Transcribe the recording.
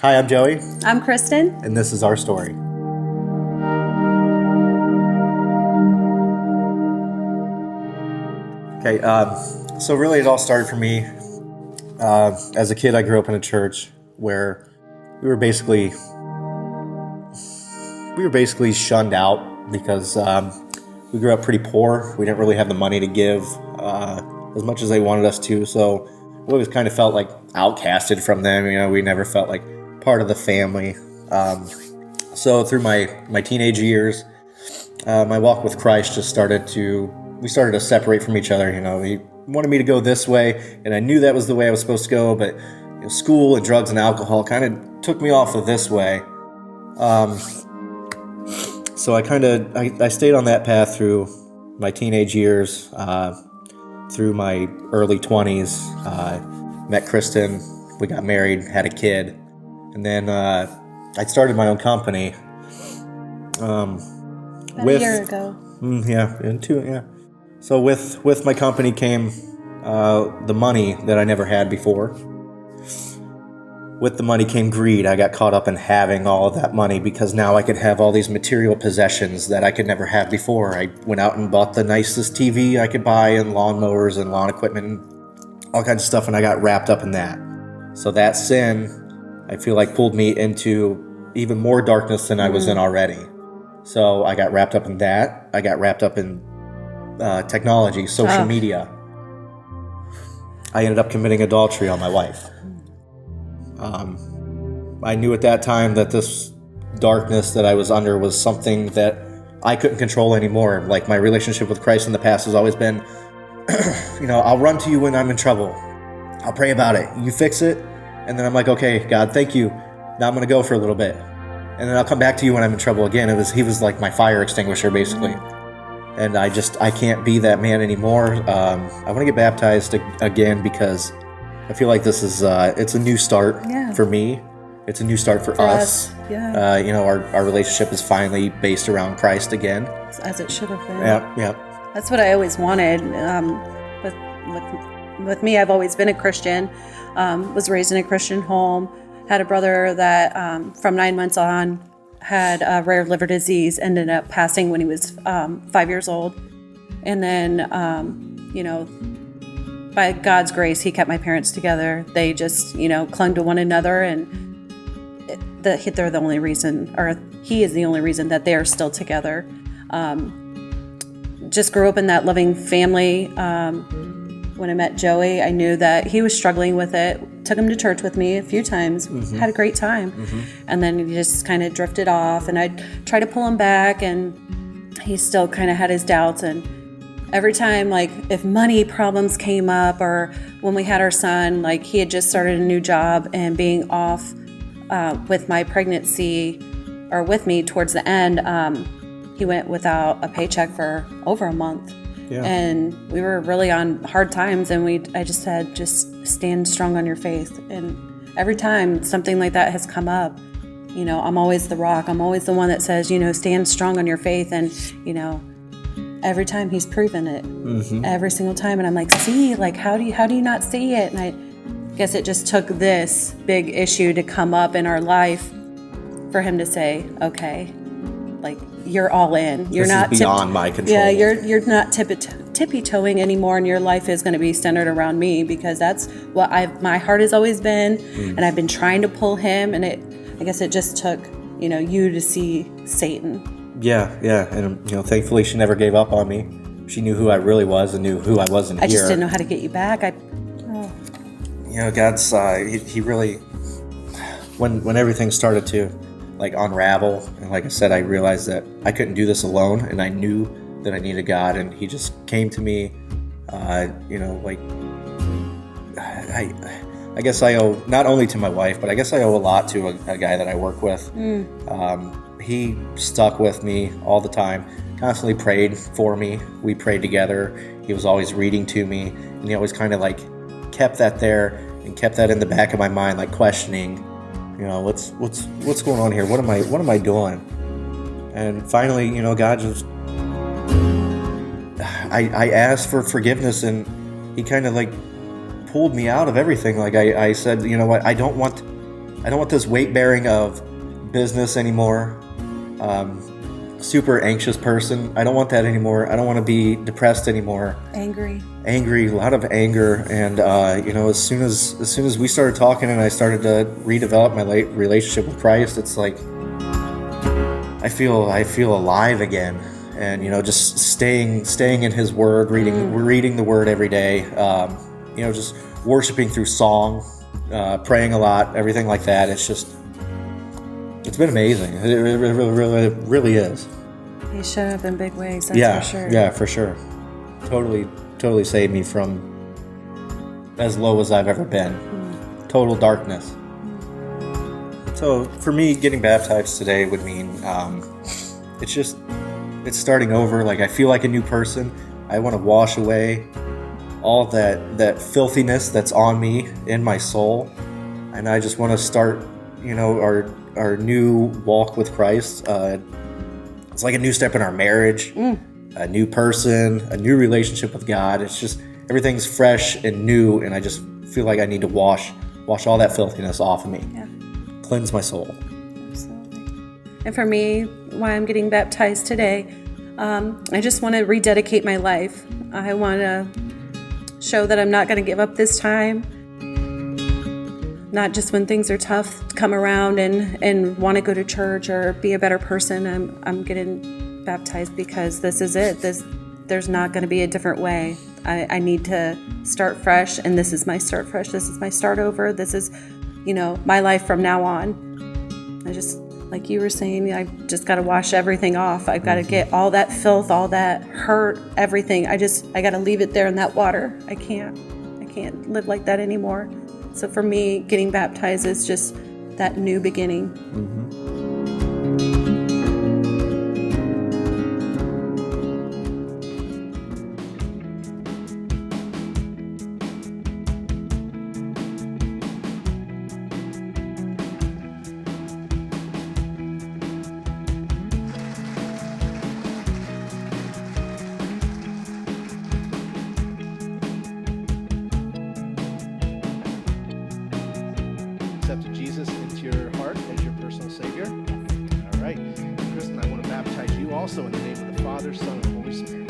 Hi, I'm Joey. I'm Kristen. And this is our story. Okay, so really it all started for me. As a kid, I grew up in a church where we were basically shunned out because we grew up pretty poor. We didn't really have the money to give as much as they wanted us to, so we always kind of felt like outcasted from them. You know, we never felt like part of the family. So through my teenage years, my walk with Christ just started to separate from each other. You know, he wanted me to go this way, and I knew that was the way I was supposed to go, but school and drugs and alcohol kind of took me off of this way. So I stayed on that path through my teenage years, through my early 20s, met Kristen, we got married, had a kid, and then I started my own company. About a year ago. So with my company came the money that I never had before. With the money came greed. I got caught up in having all of that money because now I could have all these material possessions that I could never have before. I went out and bought the nicest TV I could buy and lawnmowers and lawn equipment and all kinds of stuff, and I got wrapped up in that. So that sin, I feel like, pulled me into even more darkness than I was in already. So I got wrapped up in that. I got wrapped up in technology, social media. I ended up committing adultery on my wife. I knew at that time that this darkness that I was under was something that I couldn't control anymore. Like, my relationship with Christ in the past has always been, I'll run to you when I'm in trouble. I'll pray about it. You fix it. And then I'm like, okay, God, thank you. Now I'm going to go for a little bit. And then I'll come back to you when I'm in trouble again. He was like my fire extinguisher, basically. And I can't be that man anymore. I want to get baptized again because I feel like this is, it's a new start for me. It's a new start for us. Yeah. Our relationship is finally based around Christ again. As it should have been. Yeah. That's what I always wanted. With me, I've always been a Christian. Was raised in a Christian home. Had a brother that from 9 months on had a rare liver disease, ended up passing when he was 5 years old. And then, by God's grace, he kept my parents together. They just, clung to one another, and they're the only reason, or he is the only reason that they are still together. Just grew up in that loving family. When I met Joey, I knew that he was struggling with it. Took him to church with me a few times. Had a great time. And then he just kind of drifted off, and I'd try to pull him back, and he still kind of had his doubts. And every time, like, if money problems came up, or when we had our son, like, he had just started a new job, and being off with my pregnancy, or with me towards the end, he went without a paycheck for over a month. Yeah. And we were really on hard times, and I just said, just stand strong on your faith. And every time something like that has come up, I'm always the rock. I'm always the one that says, stand strong on your faith. And, every time he's proven it, every single time. And I'm like, see, like, how do you not see it? And I guess it just took this big issue to come up in our life for him to say, okay, like, you're all in. You're not beyond my control. Yeah, you're not tippy-toeing anymore, and your life is going to be centered around me, because that's what my heart has always been, and I've been trying to pull him, and I guess it just took, you to see Satan. Yeah, and thankfully she never gave up on me. She knew who I really was and knew who I wasn't here. I just didn't know how to get you back. God's he really, when everything started to unravel, and like I said, I realized that I couldn't do this alone, and I knew that I needed God, and he just came to me. I guess I owe not only to my wife, but I guess I owe a lot to a guy that I work with. He stuck with me all the time, constantly prayed for me. We prayed together. He was always reading to me, and he always kind of kept that there and kept that in the back of my mind, questioning, what's going on here? What am I doing? And finally, God just, I asked for forgiveness, and he kind of pulled me out of everything. I said, you know what, I don't want I don't want this weight bearing of business anymore. Super anxious person. I don't want that anymore. I don't want to be depressed anymore. Angry, a lot of anger. And as soon as we started talking and I started to redevelop my relationship with Christ, it's like I feel alive again. And just staying in His Word, reading the Word every day. Just worshiping through song, praying a lot, everything like that. It's been amazing. It really is. He showed up in big ways, that's for sure. Yeah, for sure. Totally saved me from as low as I've ever been. Total darkness. So for me, getting baptized today would mean it's starting over. Like, I feel like a new person. I want to wash away all that filthiness that's on me in my soul, and I just want to start our new walk with Christ. It's like a new step in our marriage, a new person, a new relationship with God. It's just everything's fresh and new, and I just feel like I need to wash all that filthiness off of me. Yeah. Cleanse my soul. Absolutely. And for me, why I'm getting baptized today, I just want to rededicate my life. I want to show that I'm not going to give up this time. Not just when things are tough, come around and want to go to church or be a better person. I'm getting baptized because this is it. There's not going to be a different way. I need to start fresh, and this is my start fresh. This is my start over. This is, my life from now on. I just, like you were saying, I just got to wash everything off. I've got to get all that filth, all that hurt, everything. I got to leave it there in that water. I can't live like that anymore. So for me, getting baptized is just that new beginning. Accepted Jesus into your heart as your personal Savior? All right. Kristin, I want to baptize you also in the name of the Father, Son, and Holy Spirit.